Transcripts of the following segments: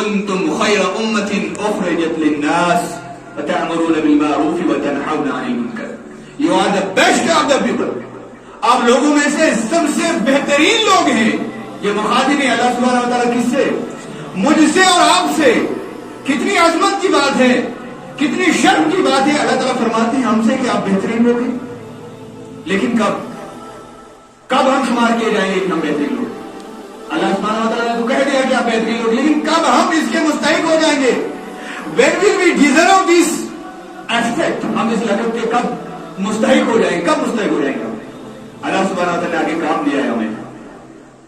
کنتم خیر امۃ اخرجت للناس وتأمرون بالمعروف وتنہون عن المنکر. You are the best of the people. آپ لوگوں میں سے سب سے بہترین لوگ ہیں. یہ مخاطب ہے اللہ سبحانہ وتعالیٰ کس سے؟ مجھ سے اور آپ سے. کتنی عظمت کی بات ہے, کتنی شرم کی بات ہے. اللہ تعالیٰ فرماتے ہیں ہم سے کہ آپ بہترین لوگ ہیں. لیکن کب ہم شمار کیے جائیں گے کہ ہم بہترین لوگ؟ اللہ سبحانہ وتعالیٰ نے تو کہہ دیا کہ آپ بہترین لوگ, لیکن کب ہم اس کے مستحق ہو جائیں گے؟ When will we deserve this aspect? ہم اس لقب کے کب مستحق ہو جائیں گے, کب مستحق ہو جائیں گے؟ اللہ سبحانہ وتعالیٰ نے آگے کام دیا ہے ہمیں,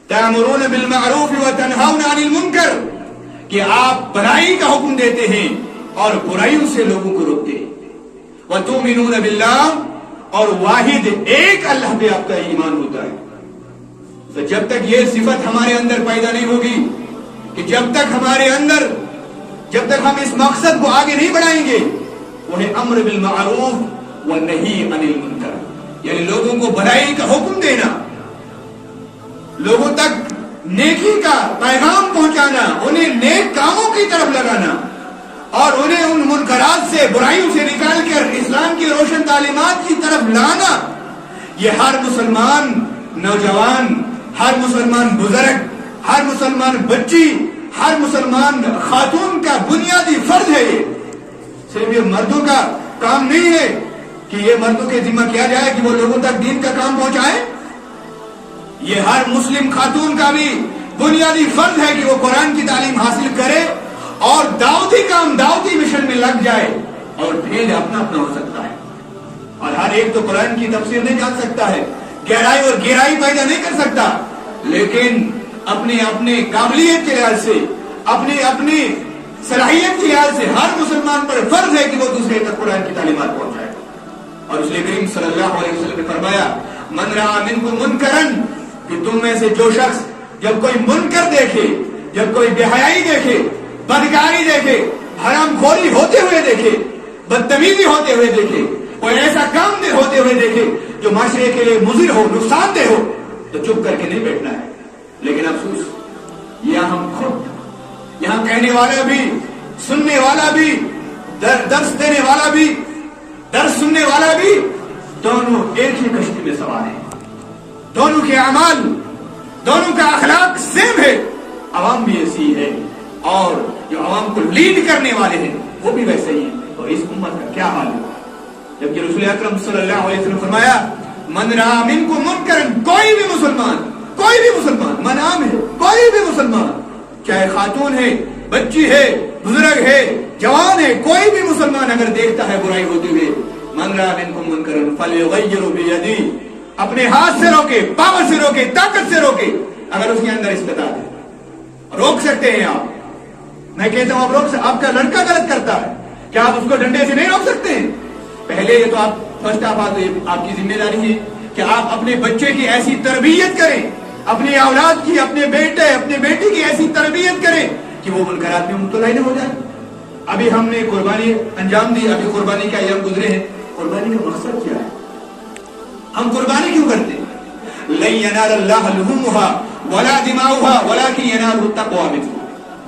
تأمرون بالمعروف وتنہون عن المنکر, کہ آپ بھلائی کا حکم دیتے ہیں اور برائیوں سے لوگوں کو روکتے ہیں. وتؤمنون باللہ, اور واحد ایک اللہ پہ آپ کا ایمان ہوتا ہے. تو جب تک یہ صفت ہمارے اندر پیدا نہیں ہوگی, کہ جب تک ہم اس مقصد کو آگے نہیں بڑھائیں گے, وہ ہے امر بالمعروف والنہی عن المنکر, یعنی لوگوں کو بھلائی کا حکم دینا, لوگوں تک نیکی کا پیغام پہنچانا, انہیں نیک کاموں کی طرف لگانا, اور انہیں ان منکرات سے, برائیوں سے نکال کر اسلام کی روشن تعلیمات کی طرف لانا. یہ ہر مسلمان نوجوان, ہر مسلمان بزرگ, ہر مسلمان بچی, ہر مسلمان خاتون کا بنیادی فرض ہے. یہ صرف یہ مردوں کا کام نہیں ہے کہ یہ مردوں کے ذمہ کیا جائے کہ وہ لوگوں تک دین کا کام پہنچائے. یہ ہر مسلم خاتون کا بھی بنیادی فرض ہے کہ وہ قرآن کی تعلیم حاصل کرے اور دعوتی کام, دعوتی مشن میں لگ جائے. اور بھیج اپنا ہو سکتا ہے, اور ہر ایک تو قرآن کی تفسیر نہیں جان سکتا ہے, گہرائی اور گہرائی پیدا نہیں کر سکتا, لیکن اپنے قابلیت کے لحاظ سے, اپنی صلاحیت کے لحاظ سے ہر مسلمان پر فرض ہے کہ وہ دوسرے تک قرآن کی تعلیمات پہنچائے. اور اس لیے کریم صلی اللہ علیہ وسلم نے فرمایا من رأى منکم منکرا, کہ تم میں سے جو شخص جب کوئی منکر دیکھے, جب کوئی بے حیائی دیکھے, بدکاری دیکھے, حرام خوری ہوتے ہوئے دیکھے, بدتمیزی ہوتے ہوئے دیکھے, کوئی ایسا کام ہوتے ہوئے دیکھے جو معاشرے کے لیے مضر ہو, نقصان دہ ہو, تو چپ کر کے نہیں بیٹھنا ہے. لیکن افسوس, یہاں ہم خود, یہاں کہنے والا بھی, سننے والا بھی, درس دینے والا بھی, درس سننے والا بھی, دونوں ایک ہی کشتی میں سوار ہیں. دونوں کے اعمال, دونوں کا اخلاق سیم ہے, عوام بھی ایسی ہے, اور جو عوام کو لیڈ کرنے والے ہیں وہ بھی ویسے ہی ہیں. تو اس امت کا کیا حال ہے؟ جبکہ رسول اکرم صلی اللہ علیہ وسلم فرمایا من رأى منکم منکرا, کوئی بھی مسلمان منام ہے, کوئی بھی مسلمان, چاہے خاتون ہے, بچی ہے, بزرگ ہے, جوان ہے, کوئی بھی مسلمان اگر دیکھتا ہے برائی ہوتے ہوئے, من رأى منکم منکرا فلیغیرہ بیدہ, اپنے ہاتھ سے روکے, پاور سے روکے, طاقت سے روکے. اگر اس کے اندر استطاعت ہے, روک سکتے ہیں آپ. میں کہتا ہوں آپ آپ کا لڑکا غلط کرتا ہے, کیا آپ اس کو ڈنڈے سے نہیں روک سکتے ہیں؟ پہلے یہ تو آپ فرسٹ آپ کی ذمہ داری ہے کہ آپ اپنے بچے کی ایسی تربیت کریں, اپنی اولاد کی, اپنے بیٹے, اپنے بیٹی کی ایسی تربیت کریں کہ وہ منکرات میں مبتلا نہ ہو جائے. ابھی ہم نے قربانی انجام دی, ابھی قربانی کا ایام گزرے ہیں. قربانی کا مقصد کیا ہے؟ ہم قربانی کیوں کرتے ہیں؟ لن ینال اللہ لحومها ولا دماؤها ولکن ینالہ التقوی منکم.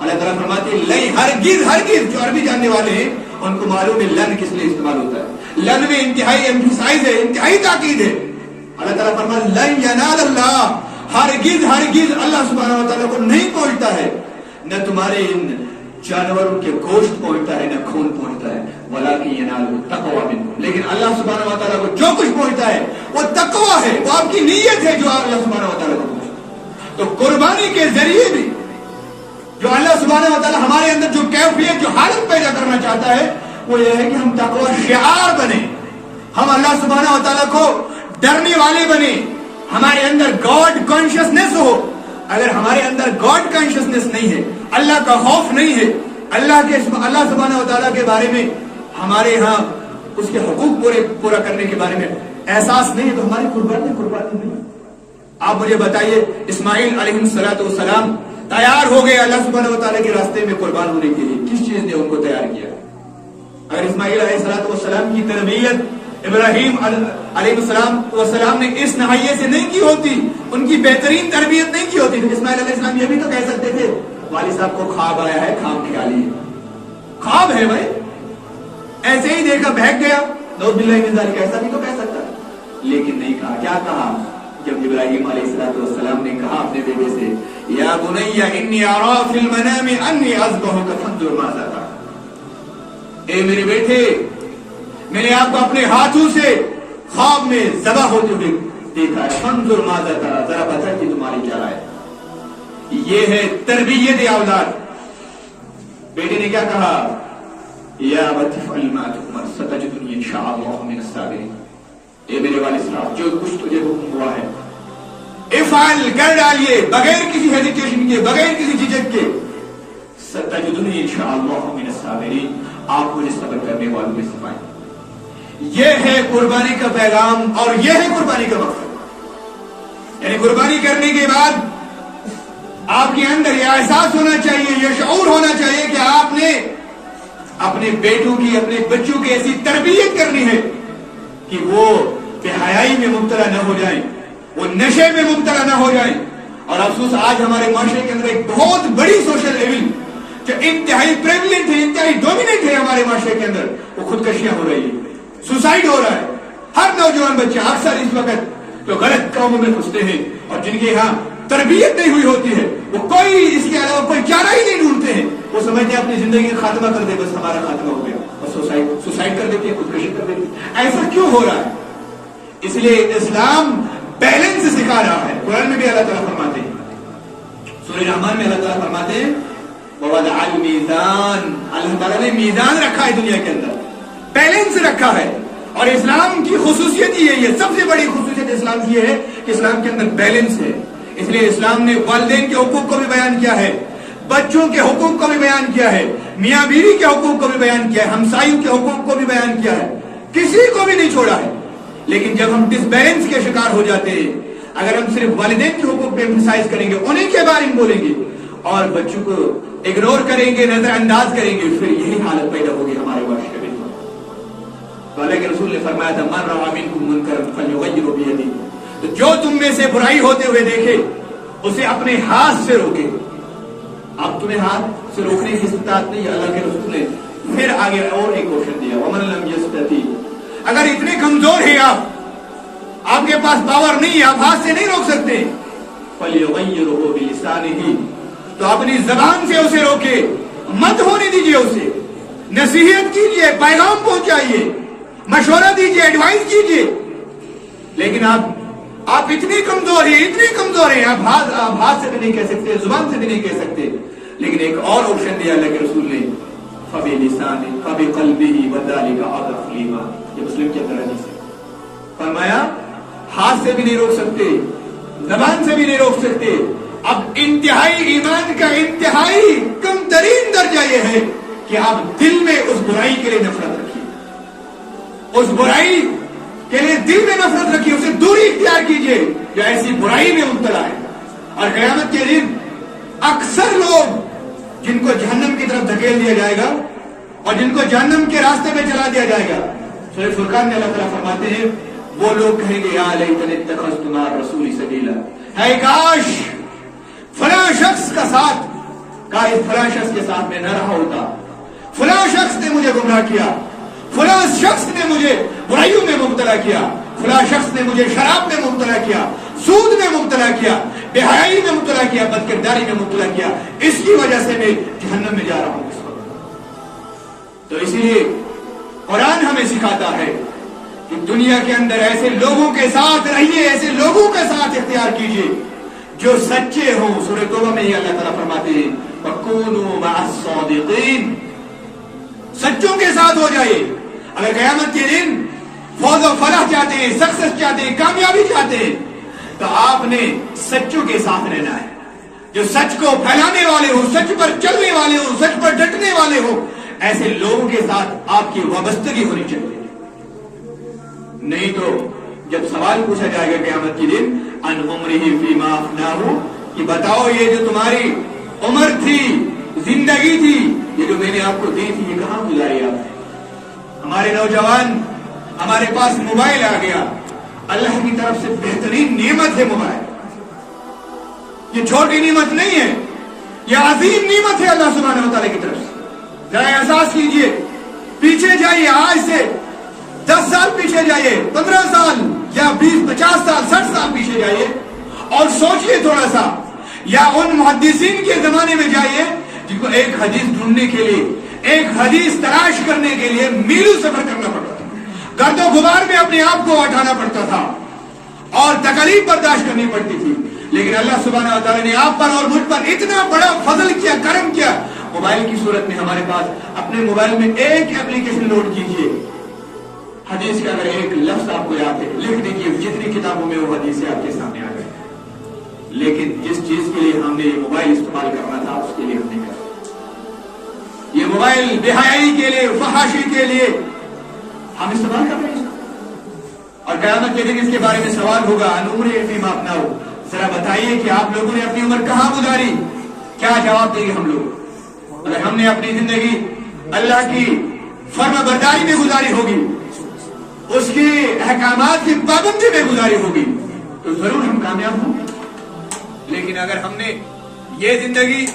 اللہ تعالیٰ فرماتے ہیں ہرگز, جو عربی جاننے والے ہیں ان کو معلوم ہے لن کس لیے استعمال ہوتا ہے. لن میں انتہائی ایمفیسائز ہے, انتہائی تاکید ہے. اللہ تعالیٰ فرماتے ہیں لن ینال اللہ, ہرگز اللہ سبحانہ وتعالیٰ کو نہیں پہنچتا ہے, نہ تمہارے ان جانوروں کے گوشت پہنچتا ہے, نہ خون پہنچتا ہے, ولکن ینالہ التقوی منکم. لیکن اللہ سبحانہ وتعالیٰ کو جو کچھ پہنچتا ہے وہ تقوی ہے, وہ آپ کی نیت ہے جو اللہ سبحانہ وتعالیٰ کو پہنچتا. تو قربانی کے ذریعے بھی جو اللہ سبحانہ وتعالی ہمارے اندر جو کیفیت, جو حالت پیدا کرنا چاہتا ہے وہ یہ ہے کہ ہم تقوی شعار بنے, ہم اللہ سبحانہ وتعالی کو ڈرنے والے بنے, ہمارے اندر گاڈ کانشیسنس ہو. اگر ہمارے اندر گاڈ کانشیسنس نہیں ہے, اللہ کا خوف نہیں ہے, اللہ سبحانہ وتعالی کے بارے میں ہمارے ہاں اس کے حقوق پورا کرنے کے بارے میں احساس نہیں ہے, تو ہماری قربانی نہیں. آپ مجھے بتائیے, اسماعیل علیہ السلام تیار ہو گئے اللہ سبحانہ وتعالی کے راستے میں قربان ہونے کے لیے, کس چیز نے ان کو تیار کیا؟ اگر اسماعیل علیہ السلام کی تربیت ابراہیم علیہ السلام نے اس نہائیے سے نہیں کی ہوتی, ان کی بہترین تربیت نہیں کی ہوتی, تو اسماعیل علیہ السلام یہ بھی تو کہہ سکتے تھے والد صاحب کو خواب آیا ہے، خواب خیالی ہے، خواب ہے بھائی، ایسے ہی دیکھا بہک گیا، نعوذ باللہ من ذالک، ایسا بھی تو کہہ سکتا ہے، لیکن نہیں کہا. کیا کہا؟ جب ابراہیم علیہ السلام نے کہا اپنے بیٹے سے یا بنی انی ارا فی المنام انی اذبحک فانظر ماذا ترى، اے میرے بیٹے میں نے آپ کو اپنے ہاتھوں سے خواب میں ذبح ہوتے ہوئے دیکھا ہے، فانظر ماذا ترى، ذرا بتا کہ تمہاری کیا رائے. یہ ہے تربیت اولاد. بیٹے نے کیا کہا؟ یا ابت افعل ما تؤمر ستجدنی ان شاء اللہ من الصابرین. اے میرے والد صاحب جو کچھ تجھے حکم ہوا ہے افعل، کر ڈالیے بغیر کسی ہیزیٹیشن کے، بغیر کسی جھجک کے. ستجدنی ان شاء اللہ من الصابرین، آپ مجھے صبر کرنے والوں میں سے پائیں. یہ ہے قربانی کا پیغام اور یہ ہے قربانی کا مقصد. یعنی قربانی کرنے کے بعد آپ کے اندر یہ احساس ہونا چاہیے، یہ شعور ہونا چاہیے کہ آپ نے اپنے بیٹوں کی، اپنے بچوں کی ایسی تربیت کرنی ہے کہ وہ بے حیائی میں مبتلا نہ ہو جائیں، وہ نشے میں مبتلا نہ ہو جائیں. اور افسوس آج ہمارے معاشرے کے اندر ایک بہت بڑی سوشل ایول جو انتہائی پریویلنٹ ہے، انتہائی ڈومیننٹ ہے ہمارے معاشرے کے اندر، وہ خودکشیاں ہو رہی ہیں، سوسائڈ ہو رہا ہے. ہر نوجوان بچہ اکثر اس وقت جو غلط کاموں میں گھستے ہیں اور جن کے یہاں تربیت نہیں ہوئی ہوتی ہے، وہ کوئی اس کے علاوہ کوئی چارہ ہی نہیں ڈھونڈتے ہیں. وہ سمجھتے ہیں اپنی زندگی کا خاتمہ کر دے، بس ہمارا خاتمہ ہو گیا، اور سوسائڈ کر دیتے ہیں، خودکشی کر دیتے ہیں. ایسا کیوں ہو رہا ہے؟ اس لیے اسلام بیلنس سکھا رہا ہے. قرآن میں بھی اللہ تعالیٰ فرماتے ہیں، سورہ رحمان میں اللہ تعالیٰ فرماتے ہیں وَوَضَعَ الْمِيزَانَ، اللہ تعالیٰ نے میزان رکھا ہے دنیا کے اندر، بیلنس رکھا ہے. اور اسلام کی خصوصیت یہ ہے، سب سے بڑی خصوصیت اسلام کی ہے کہ اسلام کے اندر بیلنس ہے. اس لیے اسلام نے والدین کے حقوق کو بھی بیان کیا ہے، بچوں کے حقوق کو بھی بیان کیا ہے، میاں بیوی کے حقوق کو بھی بیان کیا ہے، ہمسایوں کے حقوق کو بھی بیان کیا ہے، کسی کو بھی نہیں چھوڑا ہے. لیکن جب ہم ڈس بیلنس کے شکار ہو جاتے ہیں، اگر ہم صرف والدین کے حقوق پہ ایمفسائز کریں گے، انہیں کے بارے میں بولیں گے اور بچوں کو اگنور کریں گے، نظر انداز کریں گے، پھر یہی حالت پیدا ہوگی ہمارے معاشرے میں. تو اللہ کے رسول نے فرمایا تھا من رأى منکم منکرا فلیغیرہ بیدہ، تو جو تم میں سے برائی ہوتے ہوئے دیکھے اسے اپنے ہاتھ سے روکے. اب تمہیں ہاتھ سے روکنے کی استطاعت نہیں ہے، اللہ کے رسول نے پھر آگے اور ایک کوشن دیا ومن لم یستطع، اگر اتنے کمزور ہیں آپ کے پاس پاور نہیں ہے، آپ ہاتھ سے نہیں روک سکتے، فلیغیرہ بلسانہ، تو اپنی زبان سے اسے روکے، مت ہونے دیجئے، اسے نصیحت کیجئے، پیغام پہنچائیے، مشورہ دیجئے، ایڈوائز کیجئے. لیکن آپ اتنی کمزور ہیں، اتنی کمزور ہیں، آپ ہاتھ سے بھی نہیں کہہ سکتے، زبان سے بھی نہیں کہہ سکتے. لیکن ایک اور آپشن دیا اللہ کے رسول نے فَبِلِسَانِهِ فَبِقَلْبِهِ وَذَلِكَ أَضْعَفُ الْإِيمَانِ، یہ مسلم کے اندر حدیث ہے. فرمایا ہاتھ سے بھی نہیں روک سکتے، زبان سے بھی نہیں روک سکتے. اب انتہائی ایمان کا انتہائی کم ترین درجہ یہ ہے کہ آپ دل میں اس برائی کے لیے نفرت رکھیے، اس برائی کے لیے دل میں نفرت رکھیے، اسے دوری اختیار کیجئے جو ایسی برائی میں مبتلا ہے. اور قیامت کے دن اکثر لوگ جن کو جہنم کی طرف دھکیل دیا جائے گا اور جن کو جہنم کے راستے میں چلا دیا جائے گا، سورہ فرقان میں اللہ تعالیٰ فرماتے ہیں وہ لوگ کہیں گے یا لیتنی اتخذت مع الرسول سبیلا، ہے کاش فلاں شخص کا ساتھ، کاش فلاں شخص کے ساتھ میں نہ رہا ہوتا، فلاں شخص نے مجھے گمراہ کیا، فلاں شخص نے مجھے برائیوں میں مبتلا کیا، فلاں شخص نے مجھے شراب میں مبتلا کیا، سود میں مبتلا کیا، بے حیائی میں مبتلا کیا، بد کرداری میں مبتلا کیا، اس کی وجہ سے میں جہنم میں جا رہا ہوں اس وقت. تو اسی لیے قرآن ہمیں سکھاتا ہے کہ دنیا کے اندر ایسے لوگوں کے ساتھ رہیے، ایسے لوگوں کے ساتھ اختیار کیجیے جو سچے ہوں. سورہ توبہ میں یہ اللہ تعالیٰ فرماتے ہیں وَكُونُوا مَعَ الصَّادِقِينَ، سچوں کے ساتھ ہو جائے. اگر قیامت کے دن فوز و فلاح چاہتے ہیں، سکسس چاہتے ہیں، کامیابی چاہتے ہیں، تو آپ نے سچوں کے ساتھ رہنا ہے، جو سچ کو پھیلانے والے ہوں، سچ پر چلنے والے ہوں، سچ پر ڈٹنے والے ہوں. ایسے لوگوں کے ساتھ آپ کی وابستگی ہونی چاہیے. نہیں تو جب سوال پوچھا جائے گا قیامت کے دن ان عمرہ فیما افناہ، کہ بتاؤ یہ جو تمہاری عمر تھی، زندگی تھی، یہ جو میں نے آپ کو دی تھی، یہ کہاں گزاری آپ نے؟ ہمارے نوجوان، ہمارے پاس موبائل آ گیا، اللہ کی طرف سے بہترین نعمت ہے موبائل، یہ چھوٹی نعمت نہیں ہے. یہ عظیم نعمت ہے اللہ سبحانہ و تعالیٰ کی طرف سے. ذرا احساس کیجئے, پیچھے جائیے, آج سے 10 سال پیچھے جائیے, 15 سال یا 20-50 سال 60 سال پیچھے جائیے اور سوچئے تھوڑا سا, یا ان محدثین کے زمانے میں جائیے جن کو ایک حدیث ڈھونڈنے کے لیے, ایک حدیث تلاش کرنے کے لیے میلوں سفر کرنا پڑتا تھا, گرد و غبار میں اپنے آپ کو ہٹانا پڑتا تھا اور تکلیف برداشت کرنی پڑتی تھی. لیکن اللہ سبحانہ و تعالیٰ نے آپ پر اور مجھ پر اتنا بڑا فضل کیا, کرم کیا. موبائل کی صورت میں ہمارے پاس, اپنے موبائل میں ایک ایپلیکیشن لوڈ کیجئے, حدیث کا اگر ایک لفظ آپ کو یاد ہے لکھ دیجئے, جتنی کتابوں میں وہ حدیثیں آپ کے سامنے آ گئے. لیکن جس چیز کے لیے ہم نے یہ موبائل استعمال کرنا تھا اس کے لیے ہم نے کیا. یہ موبائل بے حیائی کے لیے, فحاشی کے لیے ہم استعمال کر رہے ہیں, اور قیامت کے دن اس کے بارے میں سوال ہوگا, انعمر فیما افناؤ, ذرا بتائیے کہ آپ لوگوں نے اپنی عمر کہاں گزاری. کیا جواب دیں گے ہم لوگ؟ اگر ہم نے اپنی زندگی اللہ کی فرما برداری میں گزاری ہوگی, اس کے احکامات کی پابندی میں گزاری ہوگی, تو ضرور ہم کامیاب ہوں گے. لیکن اگر ہم نے یہ زندگی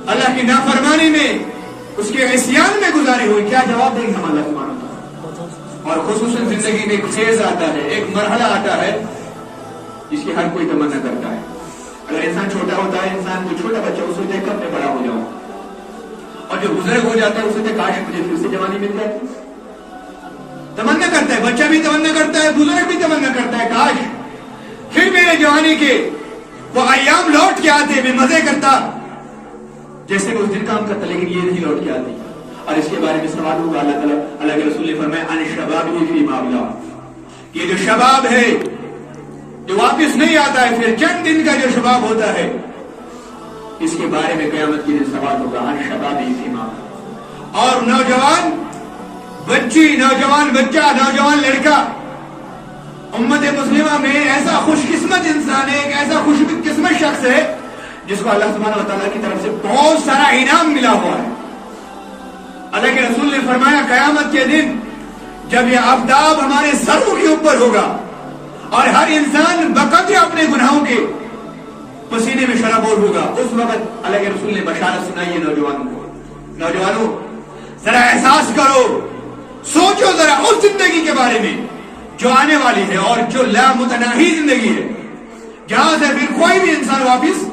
اللہ کی نافرمانی میں, اس کے عصیان میں گزاری ہوئی, کیا جواب دیں گے ہم اللہ سبحانہ و تعالیٰ؟ اور خصوصاً زندگی میں ایک فیز آتا ہے, ایک مرحلہ آتا ہے جس کی ہر کوئی تمنا کرتا ہے. اگر انسان چھوٹا ہوتا ہے, انسان جو چھوٹا بچہ اس سوچتا ہے کب میں بڑا ہو جاؤں, اور جو بزرگ ہو جاتا ہے اس سوچتا ہے کاش مجھے پھر سے جوانی مل جائے. تمنا کرتا ہے, بچہ بھی تمنا کرتا ہے, بزرگ بھی تمنا کرتا ہے, کاش پھر میرے جوانی کے وہ ایام لوٹ کے آتے, میں مزے کرتا جیسے میں اس دن کام کرتا, لیکن یہ نہیں لوٹ کے آتی. اور اس کے بارے میں سوال ہوگا. اللہ تعالیٰ, اللہ کے رسول نے فرمایا ان شباب فی معاملہ, یہ جو شباب ہے جو واپس نہیں آتا ہے, پھر چند دن کا جو شباب ہوتا ہے, اس کے بارے میں قیامت کے دن سوال ہوگا. ان شباب فی معاملہ, اور نوجوان بچی, نوجوان بچہ, نوجوان لڑکا, امت مسلمہ میں ایسا خوش قسمت انسان ہے, ایک ایسا خوش قسمت شخص ہے جس کو اللہ سبحانہ و تعالیٰ کی طرف سے بہت سارا انعام ملا ہوا ہے. اللہ کے رسول نے فرمایا قیامت کے دن جب یہ آفتاب ہمارے سروں کے اوپر ہوگا اور ہر انسان بقدر اپنے گناہوں کے پسینے میں شرابور ہوگا, اس وقت اللہ کے رسول نے بشارت سنائی ہے نوجوانوں کو, نوجوانوں ذرا احساس کرو, سوچو ذرا اس زندگی کے بارے میں جو آنے والی ہے اور جو لامتناہی زندگی ہے, جہاں سے پھر کوئی بھی انسان واپس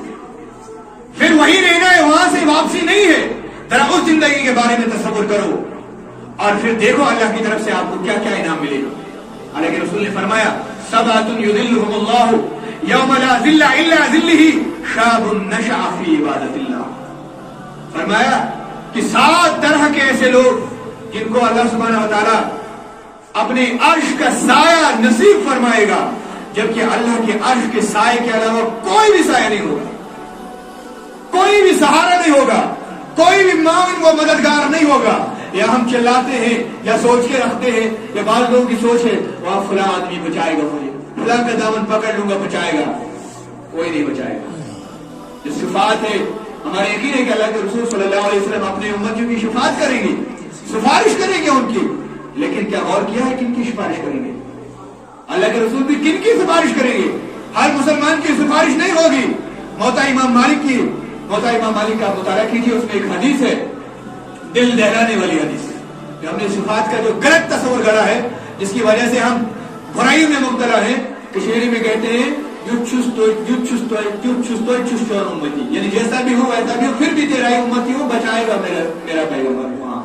پھر وہی رہنا ہے, وہاں سے واپسی نہیں ہے. ذرا اس زندگی کے بارے میں تصور کرو اور پھر دیکھو اللہ کی طرف سے آپ کو کیا کیا انعام ملے گا. اللہ کے رسول نے فرمایا سبعۃ یظلھم اللہ یوم لا ظل الا ظلہ شاب نشأ فی عبادۃ اللہ. فرمایا کہ 7 طرح کے ایسے لوگ جن کو اللہ سبحانہ و تعالیٰ اپنے عرش کا سایہ نصیب فرمائے گا, جبکہ اللہ کے عرش کے سائے کے علاوہ کوئی بھی سایہ نہیں ہوگا, کوئی بھی سہارا نہیں ہوگا, کوئی بھی معاون و مددگار نہیں ہوگا. یا ہم چلاتے ہیں یا سوچ کے رکھتے ہیں, یا بعض لوگوں کی سوچ ہے وہاں فلاں آدمی بچائے گا مجھے, فلاں کا دامن پکڑ لوں گا بچائے گا, کوئی نہیں بچائے گا. جو شفاعت ہے, ہمارا یقین ہے کہ اللہ کے رسول صلی اللہ علیہ وسلم اپنے امتیوں کی شفاعت کریں گے, سفارش کریں گے ان کی. لیکن کیا غور کیا ہے کن کی سفارش کریں گے؟ اللہ کے رسول بھی کن کی سفارش کریں گے؟ ہر مسلمان کی سفارش نہیں ہوگی. موتا امام مالک کی, موتا امام مالک کا مطالعہ کیجیے, اس میں ایک حدیث ہے دل دہلانے والی حدیث ہے کہ ہم نے شفاعت کا جو غلط تصور گڑا ہے, جس کی وجہ سے ہم برائیوں میں مبتلا ہیں. کشمیری میں کہتے ہیں امتی, یعنی جیسا بھی ہو ویسا بھی ہو, پھر بھی تیرا ہی امتی ہو, بچائے گا میرا پیغمبر وہاں.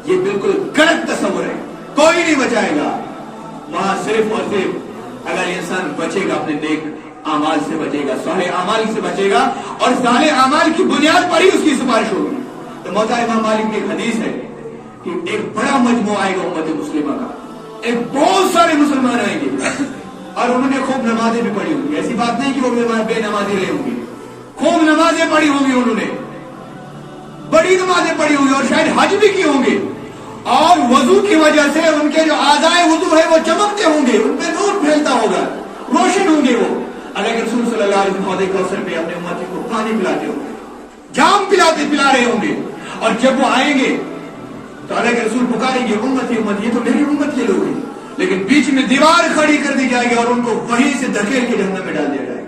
یہ بالکل غلط تصور ہے, کوئی نہیں بچائے گا وہاں. صرف اور صرف اگر انسان بچے گا اپنے نیک اعمال سے بچے گا, صالح اعمال سے بچے گا, اور صالح اعمال کی بنیاد پر ہی اس کی سفارش ہوگی. تو موتا امام مالک کی ایک حدیث ہے کہ ایک بڑا مجموعہ آئے گا امت مسلمہ کا, ایک بہت سارے مسلمان آئیں گے اور انہوں نے خوب نمازیں بھی پڑھی ہوں گی. ایسی بات نہیں کہ وہ بے نمازی رہے ہوں گے, خوب نمازیں پڑھی ہوں گی, انہوں نے بڑی نمازیں پڑھی ہوں گی اور شاید حج بھی کی ہوں گے, اور وضو کی وجہ سے ان کے جو اعضائے وضو ہے وہ چمکتے ہوں گے, ان پہ نور پھیلتا ہوگا, روشن ہوں گے. وہ اللہ کے رسول صلی اللہ علیہ وسلم حوض کوثر پہ اپنے امتی کو پانی پلاتے ہوں گے, جام پلا رہے ہوں گے, اور جب وہ آئیں گے تو اللہ کے رسول پکاریں گے امتی امتی, یہ تو میری امت کے لوگ ہیں, لیکن بیچ میں دیوار کھڑی کر دی جائے گی اور ان کو وہیں سے دھکیل کے جہنم میں ڈال دیا جائے گا.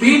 3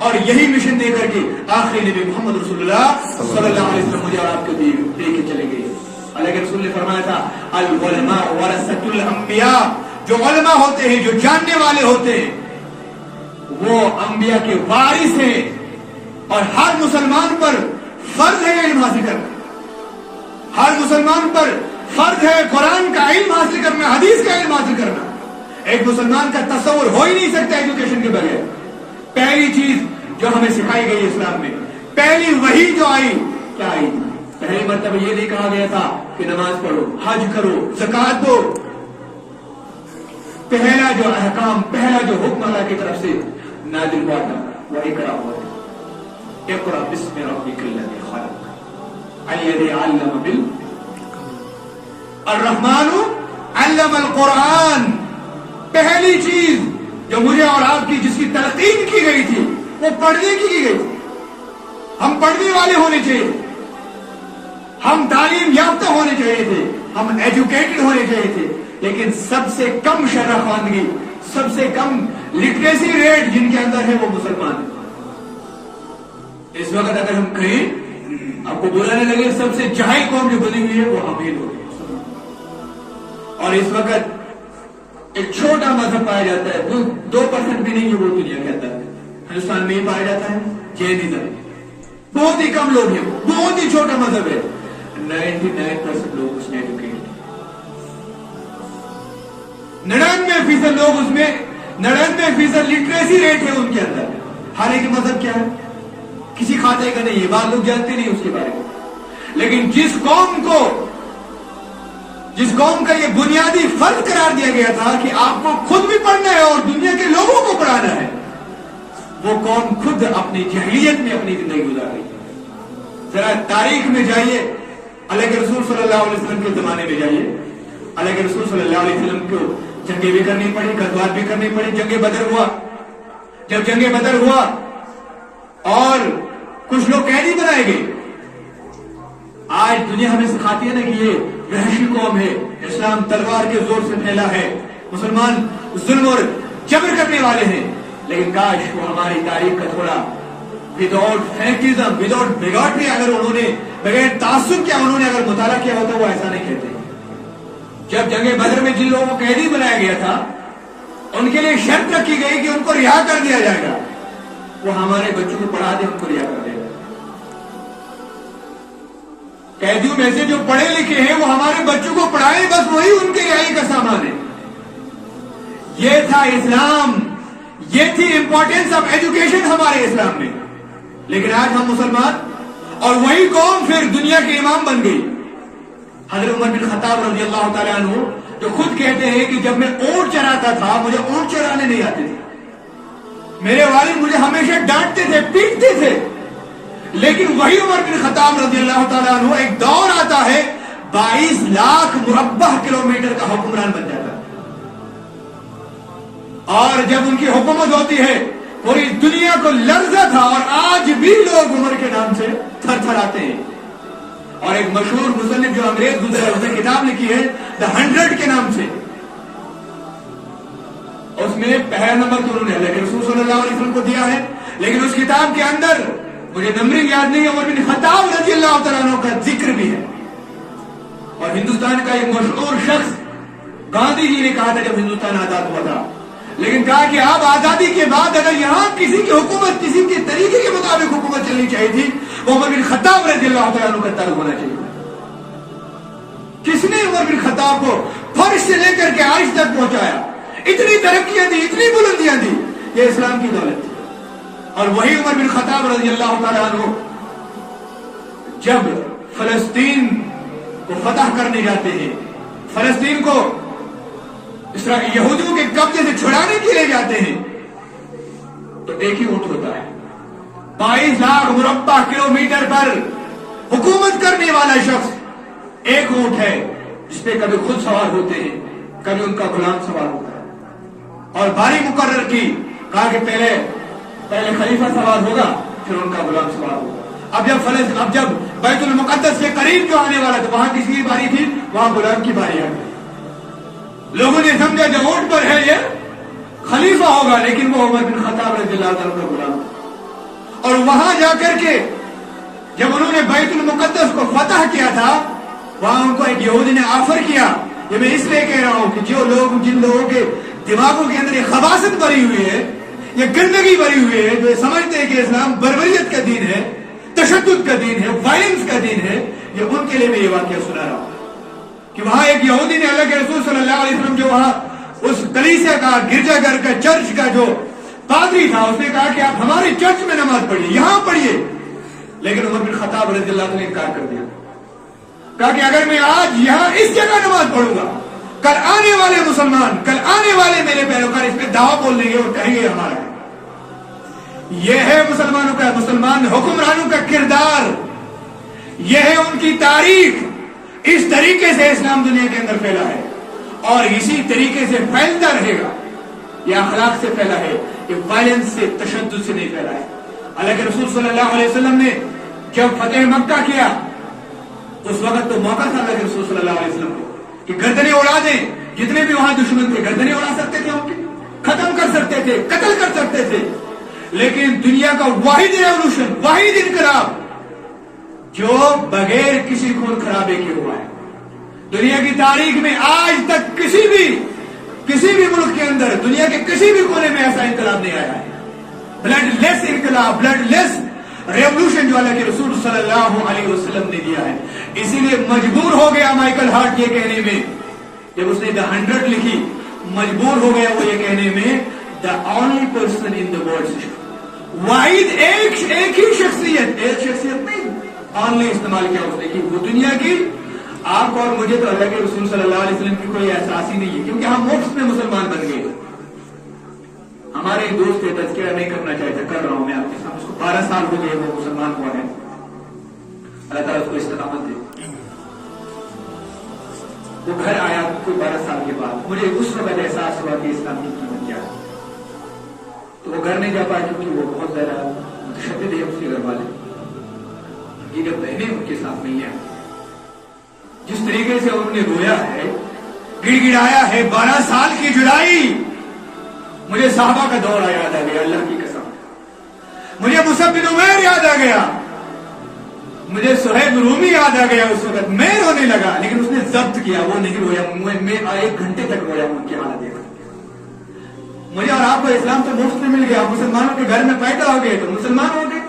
اور یہی مشن دے کر کے آخری نبی محمد رسول اللہ صلی اللہ علیہ وسلم مجھے اور آپ کو دے کے چلے گئے. اللہ کے رسول نے فرمایا تھا العلماء ورثۃ الانبیاء، جو علماء ہوتے ہیں، جو جاننے والے ہوتے ہیں، وہ انبیاء کے وارث ہیں. اور ہر مسلمان پر فرض ہے علم حاصل کرنا، ہر مسلمان پر فرض ہے قرآن کا علم حاصل کرنا، حدیث کا علم حاصل کرنا. ایک مسلمان کا تصور ہو ہی نہیں سکتا ایجوکیشن کے بغیر. پہلی چیز جو ہمیں سکھائی گئی اسلام میں، پہلی وحی جو آئی، کیا آئی؟ پہلی مرتبہ یہ نہیں کہا گیا تھا کہ نماز پڑھو، حج کرو، زکات دو. پہلا جو احکام، پہلا جو حکم اللہ کی طرف سے نازل ہوا تھا وہ اقرا ہوا تھا. اقرا بسم ربک الذی خلق الذی علم الرحمن علم القرآن. پہلی چیز جو مجھے اور آپ کی جس کی تلقین کی گئی تھی وہ پڑھنے کی گئی تھی. ہم پڑھنے والے ہونے چاہیے، ہم تعلیم یافتہ ہونے چاہیے تھے، ہم ایجوکیٹڈ ہونے چاہیے تھے. لیکن سب سے کم شرح خواندگی، سب سے کم لٹریسی ریٹ جن کے اندر ہے وہ مسلمان ہیں. اس وقت اگر ہم کہیں آپ کو بلانے لگے سب سے جاہل قوم جو بنی ہوئی ہے وہ ہم ہی لوگ ہیں. اور اس وقت ایک چھوٹا مذہب پایا جاتا ہے، 2% بھی نہیں ہے وہ دنیا کے اندر، ہندوستان میں ہی پایا جاتا ہے، جینزم. بہت ہی کم لوگ ہیں، بہت ہی چھوٹا مذہب ہے. 99% لوگ اس میں ایجوکیٹڈ، 99% لوگ اس میں، 99% لٹریسی ریٹ ہے ان کے اندر. ہر ایک مذہب کیا ہے کسی کھاتے کا نہیں ہے، بعض لوگ جانتے نہیں اس کے بارے میں. لیکن جس قوم کا یہ بنیادی فرض قرار دیا گیا تھا کہ آپ کو خود بھی پڑھنا ہے اور دنیا کے لوگوں کو پڑھانا ہے، وہ قوم خود اپنی جاہلیت میں اپنی زندگی گزار رہی ہے. ذرا تاریخ میں جائیے، اللہ کے رسول صلی اللہ علیہ وسلم کے زمانے میں جائیے. اللہ کے رسول صلی اللہ علیہ وسلم کو جنگیں بھی کرنی پڑی، غزوات بھی کرنی پڑی. جنگ بدر ہوا، جب جنگ بدر ہوا اور کچھ لوگ قیدی بنائے گئے. آج دنیا ہمیں سکھاتی ہے نا کہ یہ وحشی قوم ہے، اسلام تلوار کے زور سے پھیلا ہے، مسلمان ظلم اور جبر کرنے والے ہیں. لیکن کاش وہ ہماری تاریخ کا تھوڑا وداؤٹ فینیٹزم، وداؤٹ بیگاٹری، اگر انہوں نے بغیر تعصب کیا انہوں نے اگر مطالعہ کیا ہوتا وہ ایسا نہیں کہتے. جب جنگ بدر میں جن لوگوں کو قیدی بنایا گیا تھا ان کے لیے شرط رکھی گئی کہ ان کو رہا کر دیا جائے گا، وہ ہمارے بچوں کو پڑھا دے، ان کو رہا کر دے گا. قیدیوں میں سے جو پڑھے لکھے ہیں وہ ہمارے بچوں کو پڑھائیں، بس وہی ان کے رہائی کا سامان ہے. یہ تھا اسلام، یہ تھی امپورٹینس آف ایجوکیشن ہمارے اسلام میں. لیکن آج ہم مسلمان اور وہی قوم پھر دنیا کے امام بن گئی. حضرت عمر بن خطاب رضی اللہ تعالیٰ عنہ جو خود کہتے ہیں کہ جب میں اونٹ چراتا تھا مجھے اونٹ چرانے نہیں آتے تھے، میرے والد مجھے ہمیشہ ڈانٹتے تھے، پیٹتے تھے. لیکن وہی عمر بن خطاب رضی اللہ تعالیٰ عنہ ایک دور آتا ہے 22 لاکھ مربع کلومیٹر کا حکمران بن جاتا ہے. اور جب ان کی حکومت ہوتی ہے پوری دنیا کو لرزہ تھا، اور آج بھی لوگ عمر کے نام سے تھر تھر آتے ہیں. اور ایک مشہور مصنف جو انگریز گزرا اس نے کتاب لکھی ہے The 100 کے نام سے. اس میں پہلا نمبر تو انہوں نے اللہ کے رسول صلی اللہ علیہ وسلم کو دیا ہے، لیکن اس کتاب کے اندر مجھے نمبرنگ یاد نہیں ہے، عمر بن خطاب رضی اللہ تعالیٰ عنہ کا ذکر بھی ہے. اور ہندوستان کا ایک مشہور شخص گاندھی جی نے کہا تھا جب ہندوستان آزاد ہوا تھا، لیکن کہا کہ اب آزادی کے بعد اگر یہاں کسی کی حکومت کسی کے طریقے کے مطابق حکومت چلنی چاہیے تھی وہ عمر بن خطاب رضی اللہ تعالیٰ عنہ کا تعلق ہونا چاہیے. کس نے عمر بن خطاب کو فرش سے لے کر کے عرش تک پہنچایا، اتنی ترقیاں دی، اتنی بلندیاں دی، یہ اسلام کی دولت تھی. اور وہی عمر بن خطاب رضی اللہ تعالیٰ عنہ جب فلسطین کو فتح کرنے جاتے ہیں، فلسطین کو یہودیوں کے قبضے سے چھڑانے کے لیے جاتے ہیں، تو ایک ہی اونٹ ہوتا ہے. 22 لاکھ مربع کلومیٹر پر حکومت کرنے والا شخص ایک اونٹ ہے جس پہ کبھی خود سوار ہوتے ہیں، کبھی ان کا غلام سوار ہوتا ہے. اور باری مقرر کی، کہا کہ پہلے خلیفہ سوار ہوگا پھر ان کا غلام سوار ہوگا. اب جب بیت المقدس کے قریب جو آنے والا تھا وہاں کسی کی باری تھی، وہاں غلام کی باری آ گئی. لوگوں نے سمجھا جو اونٹ پر ہے یہ خلیفہ ہوگا، لیکن وہ عمر بن خطاب رضی اللہ عنہ کا غلام تھا. اور وہاں جا کر کے جب انہوں نے بیت المقدس کو فتح کیا تھا، وہاں ان کو ایک یہودی نے آفر کیا. یہ میں اس لیے کہہ رہا ہوں کہ جن لوگوں کے دماغوں کے اندر یہ خباثت بھری ہوئی ہے، یہ گندگی بھری ہوئی ہے، جو سمجھتے ہیں کہ اسلام بربریت کا دین ہے، تشدد کا دین ہے، وائلنس کا دین ہے، یہ ان کے لیے میں یہ واقعہ سنا رہا ہوں کہ وہاں ایک یہودی نے اللہ کے رسول صلی اللہ علیہ وسلم جو وہاں اس کلیسیا کا، گرجا گھر کا، چرچ کا جو پادری تھا، اس نے کہا کہ آپ ہمارے چرچ میں نماز پڑھیے، یہاں پڑھیے. لیکن عمر بن خطاب رضی اللہ عنہ نے انکار کر دیا. کہا کہ اگر میں آج یہاں اس جگہ نماز پڑھوں گا، کل آنے والے مسلمان، کل آنے والے میرے پیروکار اس پہ دعویٰ بول لیں گے اور کہیں گے ہمارا ہے. یہ ہے مسلمانوں کا، مسلمان حکمرانوں کا کردار، یہ ہے ان کی تاریخ. اس طریقے سے اسلام دنیا کے اندر پھیلا ہے اور اسی طریقے سے پھیلتا رہے گا. یہ اخلاق سے پھیلا ہے، یہ وائلنس سے، تشدد سے نہیں پھیلا ہے. اللہ کے رسول صلی اللہ علیہ وسلم نے جب فتح مکہ کیا، اس وقت تو موقع تھا اللہ کے رسول صلی اللہ علیہ وسلم کو کہ گردنیں اڑا دیں. جتنے بھی وہاں دشمن تھے گردنیں اڑا سکتے تھے، ان کی ختم کر سکتے تھے، قتل کر سکتے تھے. لیکن دنیا کا واحد ریولوشن، واحد انقلاب جو بغیر کسی خون خرابے کے ہوا ہے دنیا کی تاریخ میں، آج تک کسی بھی ملک کے اندر، دنیا کے کسی بھی کونے میں ایسا انقلاب نہیں آیا ہے. بلڈ لیس انقلاب، بلڈ لیس ریولوشن جو اللہ کے رسول صلی اللہ علیہ وسلم نے دیا ہے. اسی لیے مجبور ہو گیا مائیکل ہارٹ یہ کہنے میں، جب اس نے The 100 لکھی، مجبور ہو گیا وہ یہ کہنے میں the only person in the world، واحد ایک ہی شخصیت نہیں، only استعمال کیا اس نے کہ وہ دنیا کی، آپ اور مجھے تو اللہ کے رسول صلی اللہ علیہ وسلم کی کوئی احساس ہی نہیں ہے، کیونکہ ہم مفت میں مسلمان بن گئے. ہمارے ایک دوست ہے، تذکرہ نہیں کرنا چاہتا، کر رہا ہوں میں آپ کے ساتھ. اس کو 12 سال ہو گئے وہ مسلمان ہوا ہے، اللہ تعالیٰ اس کو استقامت دے. وہ گھر آیا کوئی 12 سال کے بعد، مجھے اس وقت احساس ہوا کہ اسلام کی قیمت کیا ہے. تو وہ گھر نہیں جا پایا کیونکہ وہ بہت زیادہ متشدد ہے اس کے گھر والے، یہ بہنیں ان کے ساتھ نہیں ہیں. جس طریقے سے انہوں نے رویا ہے، گڑ گڑایا ہے، 12 سال کی جدائی، مجھے صحابہ کا دور یاد آ گیا، اللہ کی قسم. مجھے مصعب بن عمیر یاد آ گیا، مجھے صہیب رومی یاد آ گیا. اس وقت میں رونے لگا، لیکن اس نے ضبط کیا، وہ نہیں رویا. میں 1 گھنٹے تک رویا ان کی حالت دیکھ. مجھے اور آپ کو اسلام تو مفت میں مل گیا، مسلمانوں کے گھر میں پیدا ہو گئے تو مسلمان ہو گئے.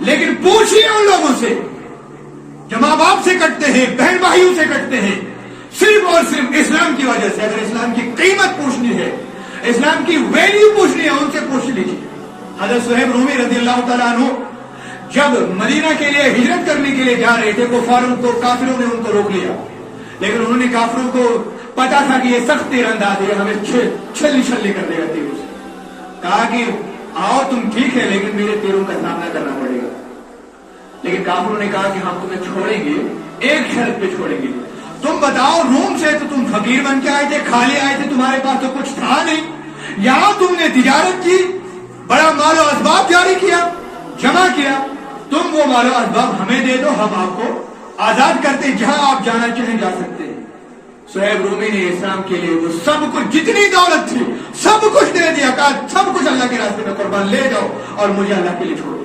لیکن پوچھئے ان لوگوں سے جو ماں باپ سے کٹتے ہیں، بہن بھائیوں سے کٹتے ہیں، صرف اور صرف اسلام کی وجہ سے. اگر اسلام کی قیمت پوچھنی ہے، اسلام کی ویلیو پوچھنی ہے، ان سے پوچھ لیجیے. حضرت صہیب رومی رضی اللہ تعالیٰ عنہ جب مدینہ کے لیے ہجرت کرنے کے لیے جا رہے تھے، کافروں نے ان کو روک لیا. لیکن انہوں نے کافروں کو پتا تھا کہ یہ سخت تیر انداز ہے، ہمیں چھلنی کر دے گا تیروں سے. کہا کہ آؤ تم ٹھیک ہے، لیکن میرے تیروں کا سامنا کرنا پڑے گا. لیکن کافروں نے کہا کہ ہم تمہیں چھوڑیں گے، ایک شرط پہ چھوڑیں گے. تم بتاؤ، روم سے تو تم فقیر بن کے آئے تھے، کھالے آئے تھے، تمہارے پاس تو کچھ تھا نہیں. یہاں تم نے تجارت کی، بڑا مال و اسباب جاری کیا، جمع کیا. تم وہ مال و اسباب ہمیں دے دو، ہم آپ کو آزاد کرتے، جہاں آپ جانا چاہیں جا سکتے ہیں. صہیب رومی نے اسلام کے لیے وہ سب کچھ، جتنی دولت تھی سب کچھ دے دیا، کہا سب کچھ اللہ کے راستے میں قربان، لے جاؤ اور مجھے اللہ کے لیے چھوڑو.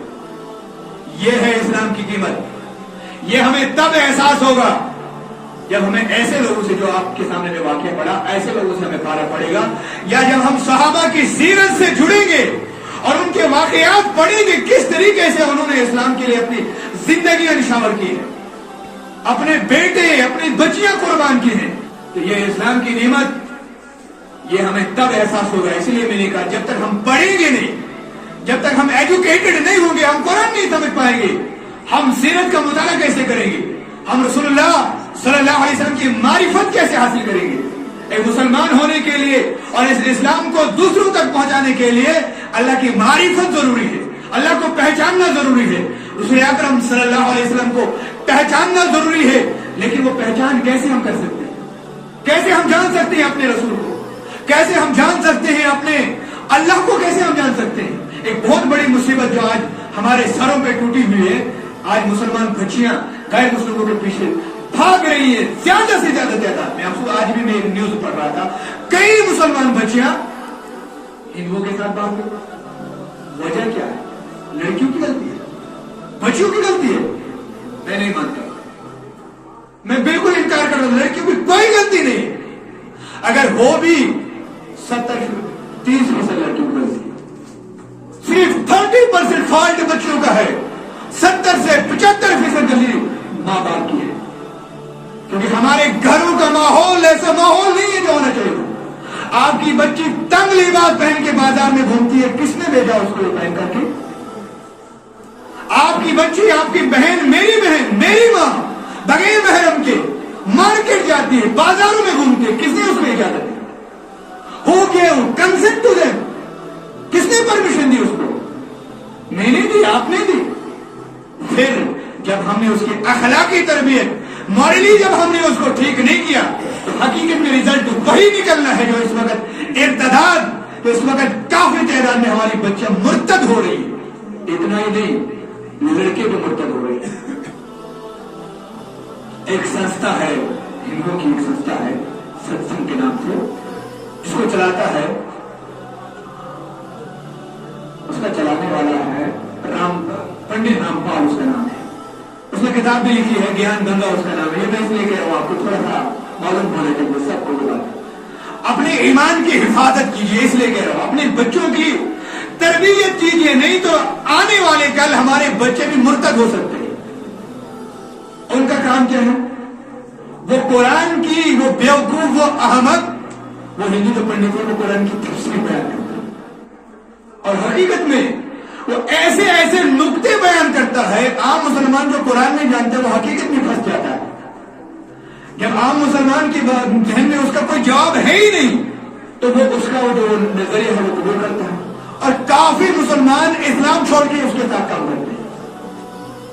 یہ ہے اسلام کی قیمت. یہ ہمیں تب احساس ہوگا جب ہمیں ایسے لوگوں سے، جو آپ کے سامنے میں واقعہ پڑا، ایسے لوگوں سے ہمیں پارا پڑے گا، یا جب ہم صحابہ کی سیرت سے جڑیں گے اور ان کے واقعات پڑھیں گے، کس طریقے سے انہوں نے اسلام کے لیے اپنی زندگیاں نشاور کی ہیں، اپنے بیٹے، اپنی بچیاں قربان کی ہیں. تو یہ اسلام کی نعمت، یہ ہمیں تب احساس ہوگا. اسی لیے میں نے کہا جب تک ہم پڑھیں گے نہیں، جب تک ہم ایجوکیٹڈ نہیں ہوں گے، ہم قرآن نہیں سمجھ پائیں گے، ہم سیرت کا مطالعہ کیسے کریں گے، ہم رسول اللہ صلی اللہ علیہ وسلم کی معرفت کیسے حاصل کریں گے. ایک مسلمان ہونے کے لیے اور اس اسلام کو دوسروں تک پہنچانے کے لیے اللہ کی معرفت ضروری ہے، اللہ کو پہچاننا ضروری ہے، رسول اکرم صلی اللہ علیہ وسلم کو پہچاننا ضروری ہے. لیکن وہ پہچان کیسے ہم کر سکتے ہیں؟ کیسے ہم جان سکتے ہیں اپنے رسول کو؟ کیسے ہم جان سکتے ہیں اپنے اللہ کو؟ کیسے ہم جان سکتے ہیں؟ ایک بہت بڑی مصیبت جو آج ہمارے سروں پہ ٹوٹی ہوئی ہے، آج مسلمان بچیاں غیر مسلموں کے پیچھے بھاگ رہی ہیں، زیادہ سے زیادہ تعداد میں. آپ کو آج بھی میں ایک نیوز پڑھ رہا تھا، کئی مسلمان بچیاں ہندوؤں کے ساتھ بھاگ گئی. وجہ کیا ہے؟ لڑکیوں کی غلطی ہے، بچیوں کی غلطی ہے؟ میں نہیں مانتا، میں بالکل انکار کر رہا ہوں، لڑکیوں کی کوئی غلطی نہیں ہے۔ اگر ہو بھی 30% لڑکیوں کی غلطی ہے، صرف 30% فالٹ بچوں کا ہے، 70 سے 75% غلطی ماں باپ کی ہے، کیونکہ ہمارے گھروں کا ماحول ایسا ماحول نہیں ہے جو ہونا چاہیے۔ آپ کی بچی تنگ لباس پہن کے بازار میں گھومتی ہے، کس نے بھیجا اس کو پہن کر کے؟ آپ کی بچی، آپ کی بہن، میری ماں بغیر محرم کے مارکیٹ جاتی ہے، بازاروں میں گھومتی ہے، کس نے اس کو اجازت دی؟ ہو گیا کنسنٹ ٹو دیم، کس نے پرمیشن دی اس کو؟ میں نے دی، آپ نے دی۔ پھر جب ہم نے اس کی اخلاقی تربیت، مورلی جب ہم نے اس کو ٹھیک نہیں کیا، تو حقیقت میں رزلٹ وہی نکلنا ہے جو اس وقت ارتداد، تو اس وقت کافی تعداد میں ہماری بچیاں مرتد ہو رہی ہے۔ اتنا ہی نہیں، لڑکے بھی مرتد ہو رہے ہیں۔ ایک سنستھا ہے، ہندوؤں کی ایک سنستھا ہے ستسنگ کے نام سے، جس کو چلاتا ہے، اس کا چلانے والا ہے پنڈت رام پال، اس کا نام ہے۔ اس نے کتاب بھی لکھی ہے، گیان گنگا اس کا نام ہے۔ یہ میں اس لیے کہہ رہا ہوں، آپ کو تھوڑا سا معلوم ہونا چاہیے سب کو یہ بات۔ اپنے ایمان کی حفاظت کیجیے، اس لیے کہہ رہا ہوں، اپنے بچوں کی تربیت کیجیے، نہیں تو آنے والے کل ہمارے بچے بھی مرتد ہو سکتے ہیں۔ ان کا کام کیا ہے؟ وہ قرآن کی، وہ بیوقوف، وہ احمق، وہ ہندو تو پنڈت ہے، وہ قرآن کی تفسیر بیان کرتا ہے، اور حقیقت میں وہ ایسے ایسے نقطے بیان کرتا ہے، عام مسلمان جو قرآن نہیں جانتا ہے وہ حقیقت میں پھنس جاتا ہے۔ جب عام مسلمان کے ذہن میں اس کا کوئی جواب ہے ہی نہیں، تو وہ اس کا وہ جو نظریہ ہے وہ قبول کرتا ہے، اور کافی مسلمان اسلام چھوڑ کے اس کے ساتھ کام کرتے ہیں۔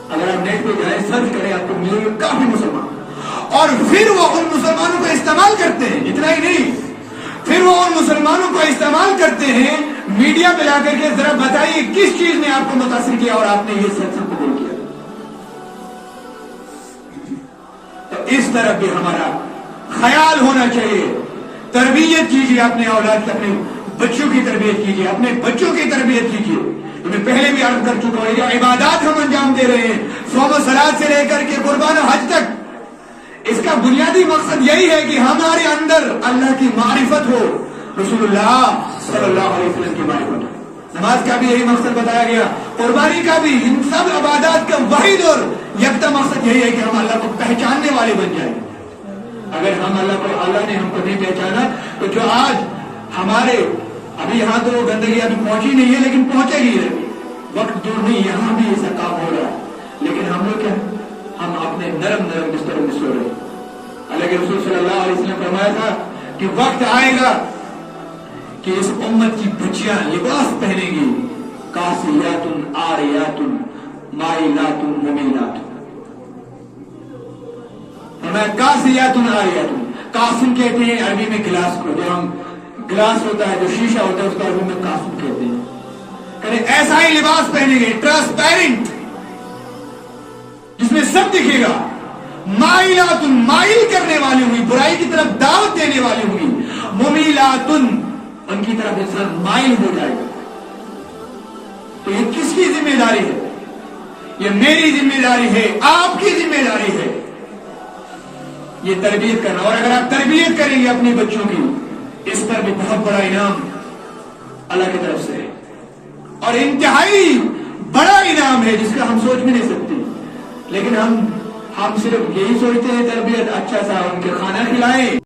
اگر آپ نیٹ پہ جائیں، سرچ کریں، آپ کو ملیں گے کافی مسلمان، اور پھر وہ ان مسلمانوں کو استعمال کرتے ہیں۔ اتنا ہی نہیں، پھر وہ ان مسلمانوں کو استعمال کرتے ہیں میڈیا پہ لا کر کے، ذرا بتائیے کس چیز نے آپ کو متاثر کیا اور آپ نے یہ سچ قبول کیا؟ تو اس طرح بھی ہمارا خیال ہونا چاہیے۔ تربیت کیجیے اپنے اولاد کی، اپنے بچوں کی تربیت کیجیے، اپنے بچوں کی تربیت کیجیے۔ میں پہلے بھی عرض کر چکا ہوں، جو عبادات ہم انجام دے رہے ہیں، صوم و صلات سے لے کر کے قربان و حج تک، اس کا بنیادی مقصد یہی ہے کہ ہمارے اندر اللہ کی معرفت ہو، رسول اللہ صلی اللہ علیہ وسلم کی معرفت ہو۔ نماز کا بھی یہی مقصد بتایا گیا، قربانی کا بھی، ان سب عبادات کا واحد اور یکتا مقصد یہی ہے کہ ہم اللہ کو پہچاننے والے بن جائیں۔ اگر ہم اللہ نے ہم کو نہیں پہچانا، تو جو آج ہمارے ابھی یہاں تو گندگی ابھی پہنچی نہیں ہے، لیکن پہنچے گی، وقت دور نہیں، یہاں بھی ایسا کام ہو رہا ہے، لیکن ہم لوگ کیا، ہم اپنے نرم بستروں میں سو رہے ہیں۔ اللہ کے رسول صلی اللہ علیہ وسلم نے فرمایا تھا کہ وقت آئے گا کہ اس امت کی بچیاں لباس پہنیں گی، کاسیات عاریات مائلات ممیلات۔ فرمایا کاسیات عاریات، کاسن کہتے ہیں عربی میں گلاس کو، جو ہم گلاس ہوتا ہے، جو شیشہ ہوتا ہے، اس کو عربی میں کاسن کہتے ہیں۔ کہ ایسا ہی لباس پہنیں گے، ٹرانسپیرنٹ، جس میں سب دکھے گا، مائلات، مائل کرنے والی ہوئی، برائی کی طرف دعوت دینے والی ہوئی، ممیلات، ان کی طرف انسان مائل ہو جائے گا۔ تو یہ کس کی ذمہ داری ہے؟ یہ میری ذمہ داری ہے، آپ کی ذمہ داری ہے، یہ تربیت کرنا۔ اور اگر آپ تربیت کریں گے اپنے بچوں کی، اس پر بھی بہت بڑا انعام اللہ کی طرف سے ہے، اور انتہائی بڑا انعام ہے جس کا ہم سوچ بھی نہیں سکتے۔ لیکن ہم صرف یہی سوچتے ہیں تربیت، اچھا سا ان کے کھانا کھلائیں۔